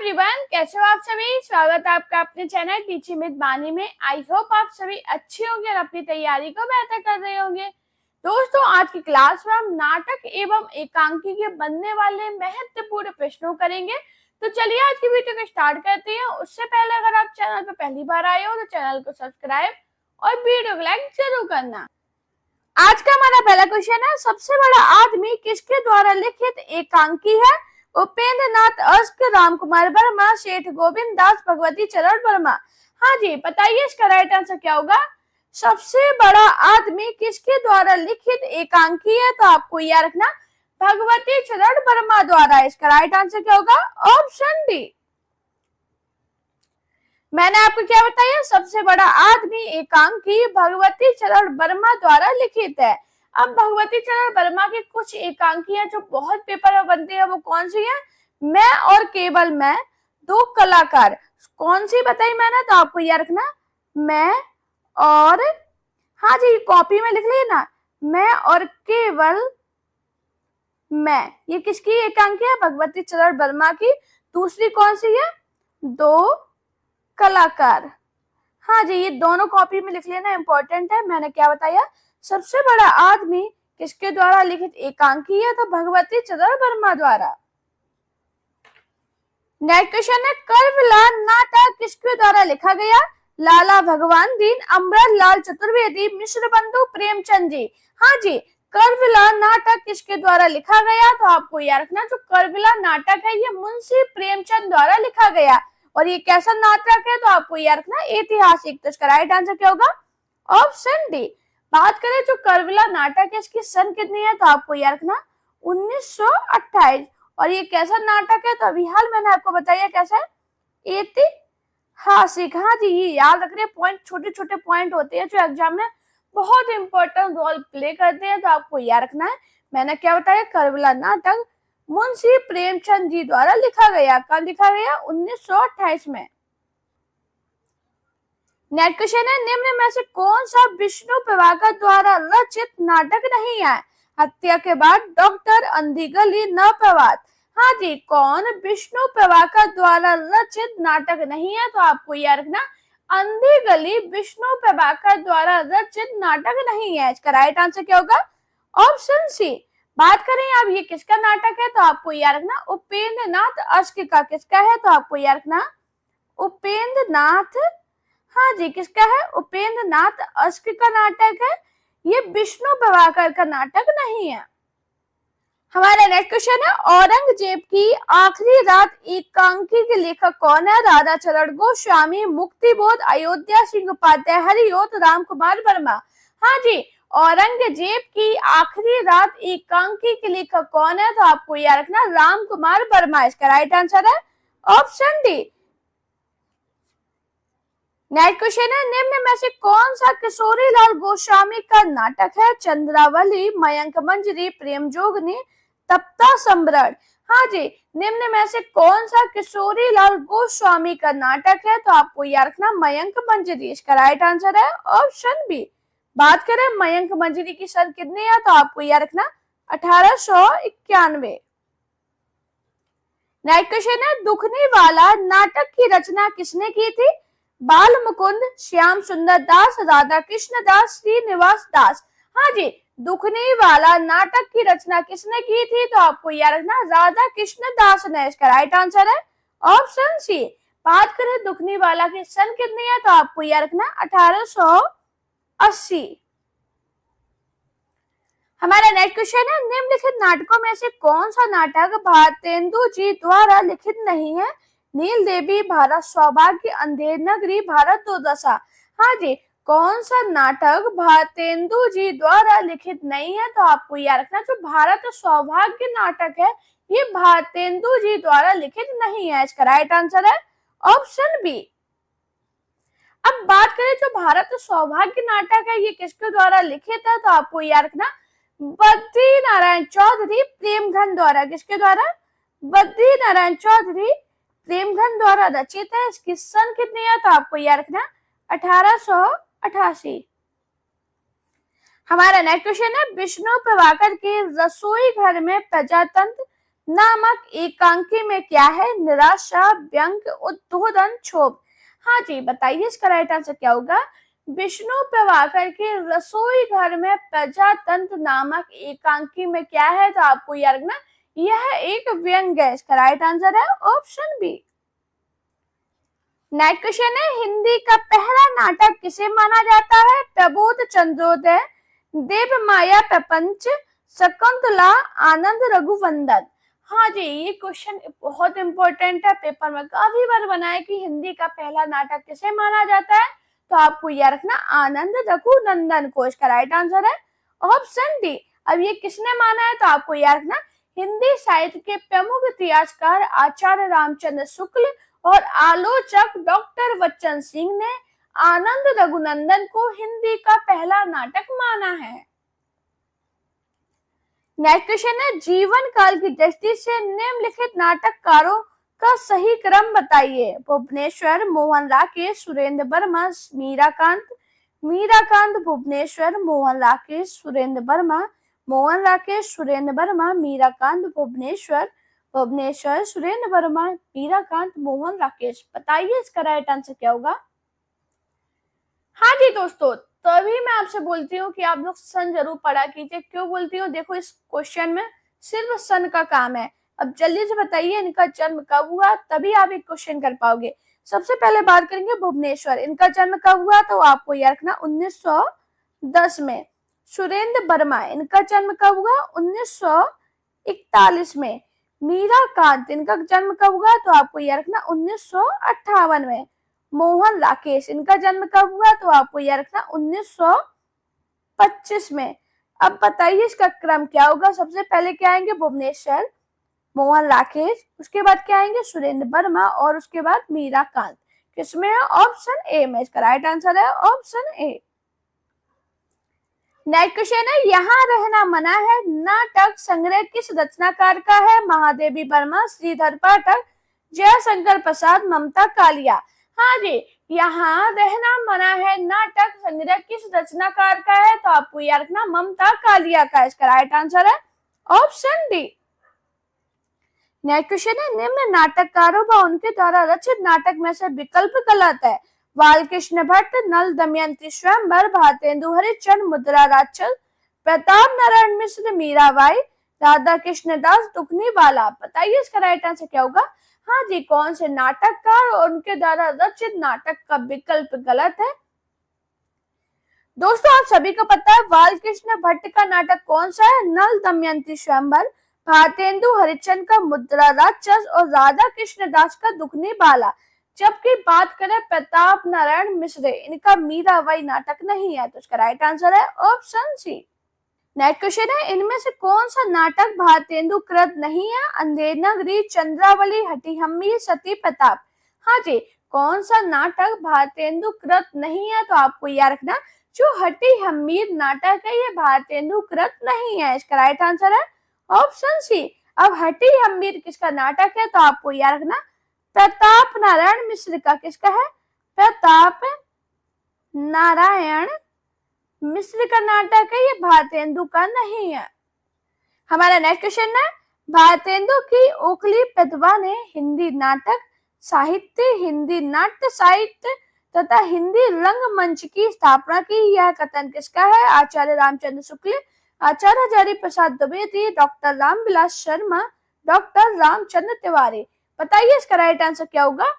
Everyone, कैसे हो आप सभी। स्वागत है आपका अपने चैनल टीचिंग विद बानी में। आई होप आप सभी अच्छे होंगे और अपनी तैयारी को बेहतर कर रहे होंगे। दोस्तों, आज की क्लास में हम नाटक एवं एकांकी के बनने वाले महत्वपूर्ण प्रश्नों करेंगे। तो चलिए आज की वीडियो को स्टार्ट करते हैं। उससे पहले अगर आप चैनल पर पहली बार आए हो तो चैनल को सब्सक्राइब और वीडियो को लाइक जरूर करना। आज का हमारा पहला क्वेश्चन है, सबसे बड़ा आदमी किसके द्वारा लिखित एकांकी है? उपेंद्र नाथ अश्क, राम कुमार वर्मा, सेठ गोविंद दास, भगवती चरण वर्मा। हाँ जी, बताइए इसका राइट आंसर क्या होगा। सबसे बड़ा आदमी किसके द्वारा लिखित एकांकी है? तो आपको याद रखना भगवती चरण वर्मा द्वारा। इसका राइट आंसर क्या होगा? Option D. मैंने आपको क्या बताया, सबसे बड़ा आदमी एकांकी भगवती चरण वर्मा द्वारा लिखित है। अब भगवती चरण वर्मा की कुछ एकांकियां जो बहुत पेपर में बनती है वो कौन सी है? मैं और केवल मैं, दो कलाकार। कौन सी बताई मैंने? तो आपको याद रखना मैं और, हाँ जी कॉपी में लिख लिए ना, मैं और केवल मैं। ये किसकी एकांकी है? भगवती चरण वर्मा की। दूसरी कौन सी है? दो कलाकार। हाँ जी, ये दोनों कॉपी में लिख लेना, इंपॉर्टेंट है। मैंने क्या बताया, सबसे बड़ा आदमी किसके द्वारा लिखित एकांकी है? तो भगवती चरण वर्मा द्वारा। नेक्स्ट क्वेश्चन है, कर्वलाल नाटक किसके द्वारा लिखा गया? लाला भगवान दीन, अमृतलाल चतुर्वेदी, मिश्र बंधु, प्रेमचंद जी। हाँ जी, कर्वलाल नाटक किसके द्वारा लिखा गया? तो आपको याद रखना जो कर्वलाल नाटक है ये मुंशी प्रेमचंद द्वारा लिखा गया। और ये कैसा नाटक है? तो आपको याद रखना ऐतिहासिक। तो इसका राइट आंसर क्या होगा? Option D. बात करें जो कर्वलाल नाटक है इसकी सन कितनी है? तो आपको याद रखना 1928। और ये कैसा नाटक है? तो अभी हाल मैंने आपको बताया कैसा है, ऐतिहासिक। हाँ जी, ये याद रख रहे पॉइंट, छोटे छोटे पॉइंट होते हैं जो एग्जाम में बहुत इंपॉर्टेंट रोल प्ले करते हैं, तो आपको याद रखना है। मैंने क्या बताया, कर्वलाल नाटक मुंशी प्रेमचंद जी द्वारा लिखा गया। कब लिखा गया? 1928 में। नेक्स्ट क्वेश्चन है, निम्न में से कौन सा विष्णु प्रभाकर द्वारा रचित नाटक नहीं है? हत्या के बाद, डॉक्टर, अंधी गली, नवप्रभात। हाँ जी, कौन विष्णु प्रभाकर द्वारा रचित नाटक नहीं है? तो आपको याद रखना अंधी गली विष्णु प्रभाकर द्वारा रचित नाटक नहीं है। इसका राइट आंसर क्या होगा? Option C. बात करें अब ये किसका नाटक है? तो आपको याद रखना उपेंद्र नाथ अश्क का। किसका है? तो आपको याद रखना उपेंद्र नाथ, हाँ जी किसका है? उपेंद्र नाथ अश्क का नाटक है। ये विष्णु प्रभाकर का नाटक नहीं है। हमारा नेक्स्ट क्वेश्चन है, औरंगजेब की आखिरी रात एकांकी के लेखक कौन है? राधा चरण गोस्वामी, मुक्तिबोध, अयोध्या सिंह उपाध्याय, हरिओत, राम कुमार वर्मा। हाँ जी, औरंगजेब की आखिरी रात एकांकी के लेखक कौन है? तो आपको याद रखना राम कुमार वर्मा। इसका राइट आंसर है ऑप्शन डी। नेक्स्ट क्वेश्चन है, निम्न में से कौन सा किशोरी लाल गोस्वामी का नाटक है? चंद्रावली, मयंक मंजरी, प्रेम जोगनी, तप्ता सम्राट। हाँ जी, निम्न में से कौन सा किशोरी लाल गोस्वामी का नाटक है? तो आपको याद रखना मयंक मंजरी। इसका राइट आंसर है ऑप्शन बी। बात करें मयंक मंजरी की सन कितनी है? तो आपको याद रखना 1891। नेक्स्ट क्वेश्चन है, दुखनी वाला नाटक की रचना किसने की थी? बाल मुकुंद, श्याम सुंदर दास, राधा कृष्ण दास, श्रीनिवास दास। हाँ जी, दुखनी वाला नाटक की रचना किसने की थी? तो आपको याद रखना राधा कृष्ण दास ने। इसका राइट आंसर है ऑप्शन सी। बात करें दुखनी वाला की सन कितनी है? तो आपको याद रखना 1880। हमारा नेक्स्ट क्वेश्चन है, निम्नलिखित नाटकों में से कौन सा नाटक भारतेंदु जी द्वारा लिखित नहीं है? नील देवी, भारत सौभाग्य, अंधेर नगरी, भारत दुर्दशा। हाँ जी, कौन सा नाटक भारतेंदु जी द्वारा लिखित नहीं है? तो आपको याद रखना जो भारत सौभाग्य नाटक है ये भारतेंदु जी द्वारा लिखित नहीं है। इसका राइट आंसर है ऑप्शन बी। अब बात करें जो भारत सौभाग्य नाटक है ये किसके द्वारा लिखित है? तो आपको याद रखना बद्री नारायण चौधरी प्रेमघन द्वारा। किसके द्वारा? बद्री नारायण चौधरी प्रेमघन द्वारा रचित है। इसकी सन कितनी है? तो आपको याद रखना 1888। हमारा नेक्स्ट क्वेश्चन है, विष्णु प्रभाकर के रसोई घर में प्रजातंत्र नामक एकांकी में क्या है? निराशा, व्यंग, उद्बोधन, क्षोभ। हाँ जी, बताइए इसका राइट आंसर क्या होगा? विष्णु प्रभाकर के रसोई घर में प्रजातंत्र नामक एकांकी में क्या है? तो आपको याद रखना यह एक व्यंग है। इसका राइट आंसर है ऑप्शन बी। नेक्स्ट क्वेश्चन है, हिंदी का पहला नाटक किसे माना जाता है? प्रबोध चंद्रोदय, देव माया प्रपंच, शकुंतला, आनंद रघुवंदन। हाँ जी, ये क्वेश्चन बहुत इंपॉर्टेंट है, पेपर में काफी बार बना है कि हिंदी का पहला नाटक किसे माना जाता है? तो आपको याद रखना आनंद रघुनंदन को। इसका राइट आंसर है ऑप्शन डी। अब ये किसने माना है? तो आपको याद रखना हिंदी साहित्य के प्रमुख इतिहासकार आचार्य रामचंद्र शुक्ल और आलोचक डॉक्टर बच्चन सिंह ने आनंद रघुनंदन को हिंदी का पहला नाटक माना है। नेक्स्ट क्वेश्चन है, जीवन काल की दृष्टि से निम्नलिखित नाटककारों का सही क्रम बताइए। भुवनेश्वर, मोहन राकेश, सुरेंद्र वर्मा, मीराकांत। मीराकांत, भुवनेश्वर, मोहन राकेश, सुरेंद्र वर्मा। मोहन राकेश, सुरेंद्र वर्मा, मीराकांत, भुवनेश्वर। भुवनेश्वर, सुरेंद्र वर्मा, मीराकांत, मोहन राकेश। बताइए इसका राइट आंसर क्या होगा? हाँ जी दोस्तों, तभी मैं आपसे बोलती हूँ कि आप लोग सन जरूर पढ़ा कीजिए। क्यों बोलती हूँ? देखो इस क्वेश्चन में सिर्फ सन का काम है। अब जल्दी से बताइए इनका जन्म कब हुआ, तभी आप एक क्वेश्चन कर पाओगे। सबसे पहले बात करेंगे भुवनेश्वर, इनका जन्म कब हुआ? तो आपको याद रखना 1910 में। सुरेंद्र वर्मा, इनका जन्म कब हुआ? 1941 में। मीराकांत, इनका जन्म कब हुआ? तो आपको याद रखना 1958 में। मोहन राकेश, इनका जन्म कब हुआ? तो आपको याद रखना 1925 में। अब बताइए इसका क्रम क्या होगा? सबसे पहले क्या आएंगे? भुवनेश्वर, मोहन राकेश, उसके बाद क्या आएंगे? सुरेंद्र वर्मा, और उसके बाद मीराकांत। किसमें है? ऑप्शन ए में। इसका राइट आंसर है ऑप्शन ए। नेक्स्ट क्वेश्चन है, यहाँ रहना मना है नाटक संग्रह किस रचनाकार का है? महादेवी वर्मा, श्रीधर पाठक, जयशंकर प्रसाद, ममता कालिया। हाँ जी, यहाँ रहना मना है नाटक संग्रह किस रचनाकार का है? तो आपको याद रखना ममता कालिया का। इसका राइट आंसर है ऑप्शन डी। नेक्स्ट क्वेश्चन है, निम्न नाटककारों व उनके द्वारा रचित नाटक में से विकल्प गलत है। बालकृष्ण भट्ट, नल दमयंती स्वयंवर, भारतेंदु हरिश्चंद्र, मुद्रा राक्षस, प्रताप नारायण मिश्र, मीराबाई, राधा कृष्ण दास, दुखनीवाला। बताइए इसका राइट आंसर क्या होगा? हाँ जी, कौन से नाटककार और उनके द्वारा रचित नाटक का विकल्प गलत है? दोस्तों आप सभी को पता है बालकृष्ण भट्ट का नाटक कौन सा है? नल दमयंती स्वयंवर, भारतेंदु हरिश्चंद्र का मुद्रा राक्षस और राधा कृष्ण दास का दुखनीवाला। जबकि बात करें प्रताप नारायण मिश्र, इनका मीराबाई नाटक नहीं है। तो इसका राइट आंसर है ऑप्शन सी। नेक्स्ट क्वेश्चन है, इनमें से कौन सा नाटक भारतेंदु कृत नहीं है? अंधेर नगरी, चंद्रावली, हटीहम्मी, सती प्रताप। हाँ जी, कौन सा नाटक भारतेंदु कृत नहीं है? तो आपको याद रखना जो हटीहम्मीर नाटक है ये भारतेंदु कृत नहीं है। इसका राइट आंसर है ऑप्शन सी। अब हटीहम्मीर किसका नाटक है? तो आपको याद रखना प्रताप नारायण मिश्र का। किसका है? प्रताप नारायण मिश्र का नाटक है, ये भारतेंदु का नहीं है। हमारा नेक्स्ट क्वेश्चन है, भारतेंदु की ओखली प्रतिभा ने हिंदी नाटक साहित्य, हिंदी नाट्य साहित्य तथा हिंदी रंगमंच की स्थापना की। यह कथन किसका है? आचार्य रामचंद्र शुक्ल, आचार्य हजारी प्रसाद द्विवेदी, डॉक्टर रामविलास शर्मा, डॉक्टर रामचंद्र तिवारी। बताइए इसका राइट आंसर क्या होगा?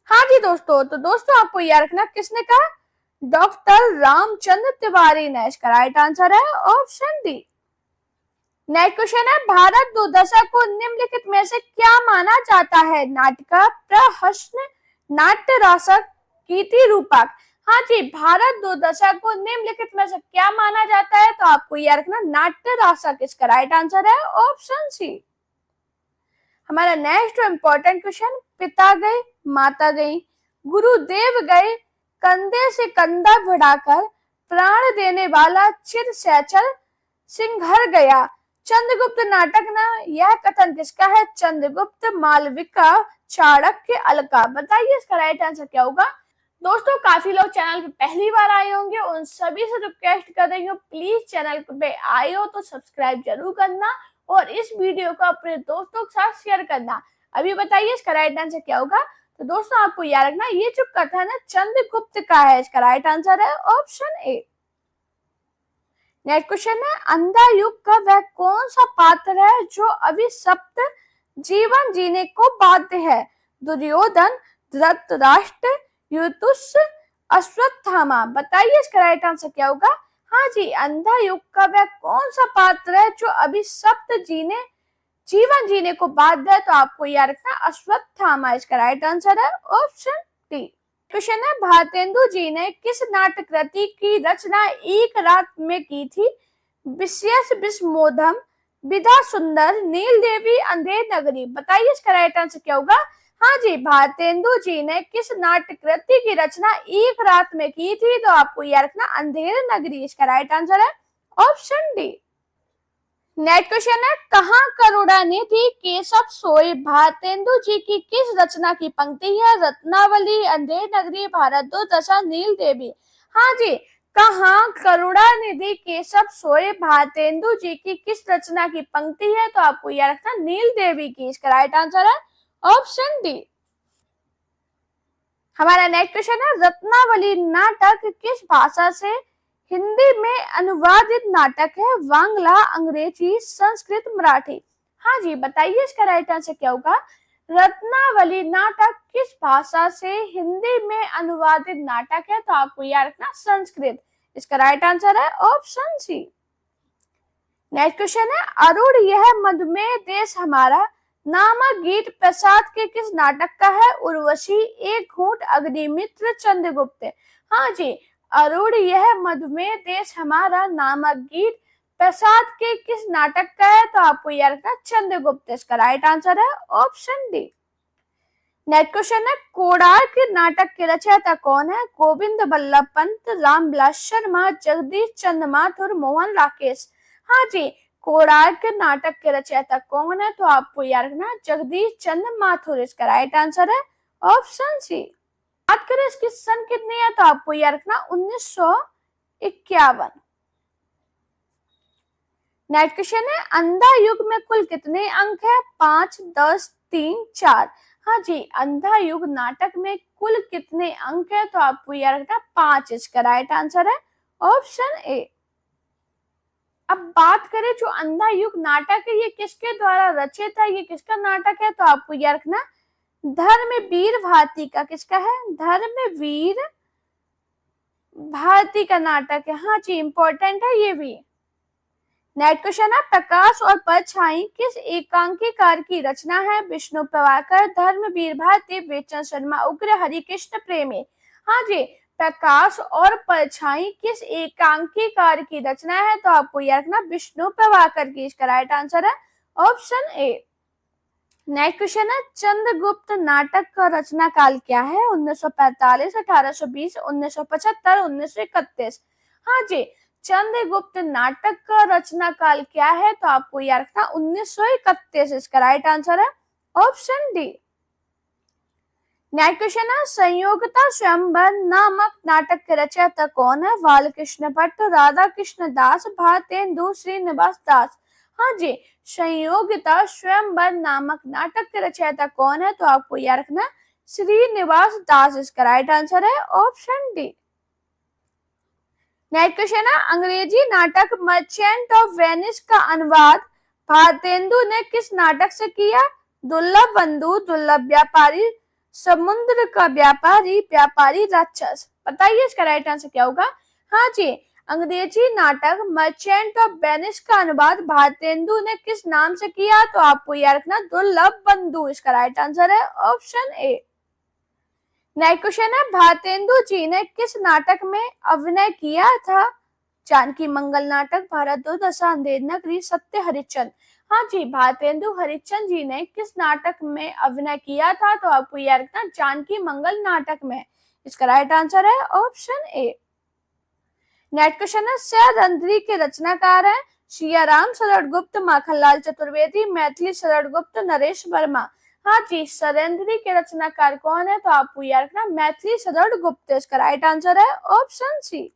हाँ जी दोस्तों, तो दोस्तों आपको याद रखना किसने कहा? डॉक्टर रामचंद्र तिवारी ने। इसका राइट आंसर है ऑप्शन डी। नेक्स्ट क्वेश्चन है, भारत दुर्दशा को निम्नलिखित में से क्या माना जाता है? नाटिका, प्रहसन, नाट्य रासक, कीर्ति रूपक। हाँ जी, भारत दुर्दशा को निम्नलिखित में से क्या माना जाता है? तो आपको याद रखना नाट्य रासक। इसका राइट आंसर है ऑप्शन सी। हमारा नेक्स्ट इंपॉर्टेंट क्वेश्चन, पिता गए माता गई, गुरुदेव गए कंधे से कंधा भिड़ाकर, प्राण देने वाला चिर सैचल सिंघर गया। चंद्रगुप्त नाटक ना, यह कथन किसका है? चंद्रगुप्त, मालविका, चाणक्य, अलका। बताइए इसका राइट आंसर क्या होगा? दोस्तों काफी लोग चैनल पे पहली बार आए होंगे, उन सभी से रिक्वेस्ट कर रही हूँ प्लीज चैनल पे आए हो तो सब्सक्राइब जरूर करना और इस वीडियो को अपने दोस्तों के साथ शेयर करना। अभी बताइए इसका राइट आंसर क्या होगा। तो दोस्तों आपको याद रखना ये जो कथन है चंद्रगुप्त का है। इसका राइट आंसर है ऑप्शन ए। नेक्स्ट क्वेश्चन है अंधा युग का वह कौन सा पात्र है जो अभिशप्त जीवन जीने को बाध्य है। दुर्योधन, धृतराष्ट्र, युधिष्ठिर, अश्वत्थामा। बताइए इसका राइट आंसर क्या होगा। हाँ जी, अंधा युग का वह कौन सा पात्र है जो अभिशप्त जीवन जीने को बाध्य है। तो आपको याद रखना अश्वत्थामा इसका राइट आंसर है ऑप्शन डी। क्वेश्चन है भारतेंदु जी ने किस नाट्य कृति की रचना एक रात में की थी। विशेष विस्मोधम, विधा सुंदर, नील देवी, अंधेर नगरी। बताइए इसका राइट आंसर क्या होगा। हाँ जी, भारतेंदु जी ने किस नाट्य कृति की रचना एक रात में की थी। तो आपको याद रखना अंधेर नगरी इसका राइट आंसर है ऑप्शन डी। नेक्स्ट क्वेश्चन है कहाँ करुणानिधि केशव सोए भारतेंदु जी की किस रचना की पंक्ति है। रत्नावली, अंधेर नगरी, भारत दो दशा, नील देवी। हाँ जी, कहाँ करुणानिधि केशव सोए भारतेंदु जी की किस रचना की पंक्ति है। तो आपको यह रखना नील देवी की। इसका राइट आंसर है ऑप्शन डी। हमारा नेक्स्ट क्वेश्चन है रत्नावली नाटक किस भाषा से हिंदी में अनुवादित नाटक है। बांग्ला, अंग्रेजी, संस्कृत, मराठी। हाँ जी, बताइए इसका राइट आंसर क्या होगा। रत्नावली नाटक किस भाषा से हिंदी में अनुवादित नाटक है। तो आपको याद रखना संस्कृत। इसका राइट आंसर है ऑप्शन सी। नेक्स्ट क्वेश्चन है अरुण यह मधुमेह देश हमारा नामक गीत प्रसाद के किस नाटक का है। उर्वशी, एक घूंट, अग्निमित्र, चंद्रगुप्त। हाँ जी, अरुण यह मधुमेह देश हमारा नामक गीत प्रसाद के किस नाटक का है। तो आपको याद रखना चंद्रगुप्त। इसका राइट आंसर है ऑप्शन डी। नेक्स्ट क्वेश्चन है कोणार्क नाटक के रचयिता कौन है। गोविंद बल्लभ पंत, रामविलास शर्मा, जगदीश चंद्र माथुर, मोहन राकेश। हाँ जी, कोणार्क नाटक के रचयिता कौन है। तो आपको याद रखना जगदीश चंद्र माथुर। इसका राइट आंसर है ऑप्शन सी। बात करें इसकी सन कितनी है। तो आपको याद रखना 1951। नेक्स्ट क्वेश्चन है अंधा युग में कुल कितने अंक है। 5, 10, 3, 4। हाँ जी, अंधा युग नाटक में कुल कितने अंक है। तो आपको याद रखना 5। इसका राइट आंसर है ऑप्शन ए। अब बात करें जो अंधा युग नाटक है ये किसके द्वारा रचित है, ये किसका नाटक है। तो आपको याद रखना धर्मवीर भारती का। किसका है, धर्मवीर भारती का नाटक है। हाँ जी, इंपॉर्टेंट है ये भी। नेक्स्ट क्वेश्चन है प्रकाश और परछाई किस एकांकीकार की रचना है। विष्णु प्रभाकर, धर्मवीर भारती, बेचन शर्मा, उग्र, हरिकृष्ण प्रेमी। हाँ जी, प्रकाश और परछाई किस एकांकीकार की रचना है। तो आपको याद रखना विष्णु प्रभाकर की। इसका राइट आंसर है ऑप्शन ए। नेक्स्ट क्वेश्चन है चंद्रगुप्त नाटक का रचना काल क्या है। 1945, 1820, 1975, 1931। हाँ जी, चंद्रगुप्त नाटक का रचना काल क्या है। तो आपको याद रखना 1931। इसका राइट आंसर है ऑप्शन डी। नेक्स्ट क्वेश्चन है संयोगता स्वयंवर नामक नाटक के रचयिता कौन है। बालकृष्ण भट्ट, राधा कृष्ण दास, भारतेंदु, श्रीनिवास दास। हाँ जी, संयोगिता स्वयंवर नामक नाटक के रचयिता कौन है। तो आपको याद रखना श्रीनिवास दास। इसका राइट आंसर है ऑप्शन डी। नेक्स्ट क्वेश्चन है अंग्रेजी नाटक मर्चेंट ऑफ वेनिस का अनुवाद भारतेंदु ने किस नाटक से किया। दुर्लभ बंधु, दुर्लभ व्यापारी, समुद्र का व्यापारी, व्यापारी राक्षस। बताइए इसका राइट आंसर क्या होगा। हाँ जी, अंग्रेजी नाटक मर्चेंट ऑफ वेनिस का अनुवाद भारतेंदु ने किस नाम से किया। तो आपको याद रखना दुर्लभ बंधु। इसका राइट आंसर है ऑप्शन ए। नेक्स्ट क्वेश्चन है भारतेंदु जी ने किस नाटक में अभिनय किया था। जानकी मंगल नाटक, भारत दो दशा, अंधेर नगरी, सत्य हरिश्चंद्र। हाँ जी, भारतेंदु हरिश्चंद्र जी ने किस नाटक में अभिनय किया था। तो आपको याद रखना जानकी मंगल नाटक में। इसका राइट आंसर है ऑप्शन ए। नेक्स्ट क्वेश्चन है सैरंध्री के रचनाकार है। सियाराम शरद गुप्त, माखनलाल चतुर्वेदी, मैथिली शरद गुप्त, नरेश वर्मा। हाँ जी, सैरंध्री के रचनाकार कौन है। तो आपको याद रखना मैथिली शरद गुप्त। इसका राइट आंसर है ऑप्शन सी।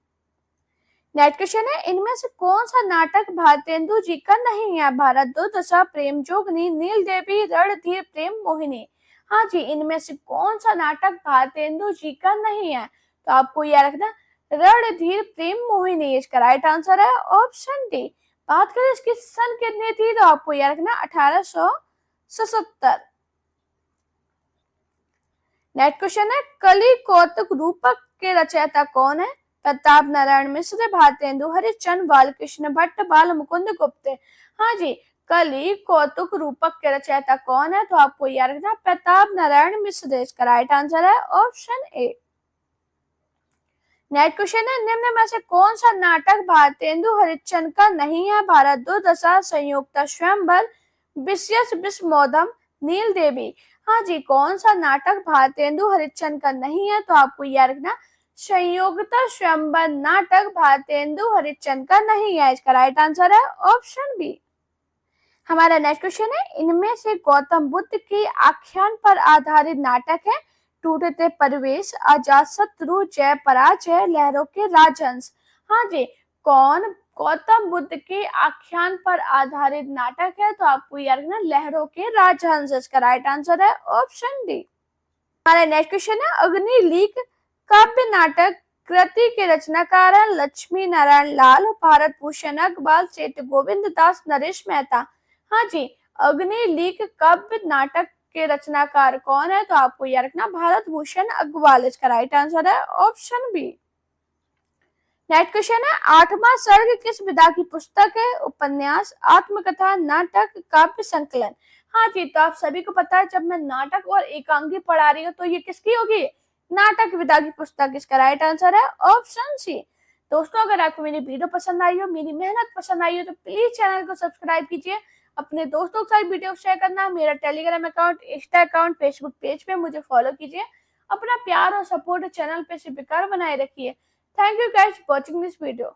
नेक्स्ट क्वेश्चन है, इनमें से कौन सा नाटक भारतेंदु जी का नहीं है? भारत दुर्दशा, प्रेम जोगनी, नील देवी, रणधीर, प्रेम मोहिनी। हाँ जी, इनमें से कौन सा नाटक भारतेंदु जी का नहीं है? तो आपको याद रखना, रणधीर प्रेम मोहिनी इसका राइट आंसर है ऑप्शन डी। बात करें इसकी सन कितनी थी, तो आपको याद रखना 1877। नेक्स्ट क्वेश्चन है, कलि कौतुक रूपक के रचयिता कौन है? प्रताप नारायण मिश्र, भारतेंदु हरिश्चंद्र, बालकृष्ण भट्ट, बाल मुकुंद गुप्त। हाँ जी, कलि कौतुक रूपक के रचयिता कौन है? तो आपको याद रखना प्रताप नारायण मिश्र इसका राइट आंसर है ऑप्शन ए। नेक्स्ट क्वेश्चन है, निम्न में से कौन सा नाटक भारतेंदु हरिश्चंद्र का नहीं है? भारत दुर्दशा, संयुक्ता स्वयंवर, विशेष विस्मोदम, नील देवी। हाँ जी, कौन सा नाटक भारतेंदु हरिश्चंद्र का नहीं है? तो आपको याद रखना संयुक्ता स्वयंवर नाटक भारतेंदु हरिश्चंद्र का नहीं है, इसका राइट आंसर है ऑप्शन बी। हमारा नेक्स्ट क्वेश्चन है, इनमें से गौतम बुद्ध के आख्यान पर आधारित नाटक है? टूटते परिवेश, अजातशत्रु, जय पराजय, लहरों के राजहंस। हाँ जी, कौन गौतम बुद्ध के आख्यान पर आधारित नाटक है? तो आपको याद रखना लहरों के राजहंस, इसका राइट आंसर है ऑप्शन डी। हमारा नेक्स्ट क्वेश्चन है, अग्निलीक काव्य नाटक कृति के रचनाकार है? लक्ष्मी नारायण लाल, भारत भूषण अग्रवाल, सेठ गोविंद दास, नरेश मेहता। हाँ जी, अग्निलीक काव्य नाटक के रचनाकार कौन है? तो आपको याद रखना भारत भूषण अग्रवाल, इसका राइट आंसर है ऑप्शन बी। नेक्स्ट क्वेश्चन है, आठवां सर्ग किस विधा की पुस्तक है? उपन्यास, आत्मकथा, नाटक, काव्य संकलन। हाँ जी, तो आप सभी को पता है जब मैं नाटक और एकांकी पढ़ा रही हूँ तो ये किसकी होगी? नाटक विधा की पुस्तक, इसका राइट आंसर है ऑप्शन सी। दोस्तों, अगर आपको मेरी वीडियो पसंद आई हो, मेरी मेहनत पसंद आई हो, तो प्लीज चैनल को सब्सक्राइब कीजिए, अपने दोस्तों के साथ वीडियो शेयर करना, मेरा Telegram account, Insta account, Facebook page पे मुझे फॉलो कीजिए। अपना प्यार और सपोर्ट चैनल पे से बेकार बनाए रखिए। Thank you guys for watching this video.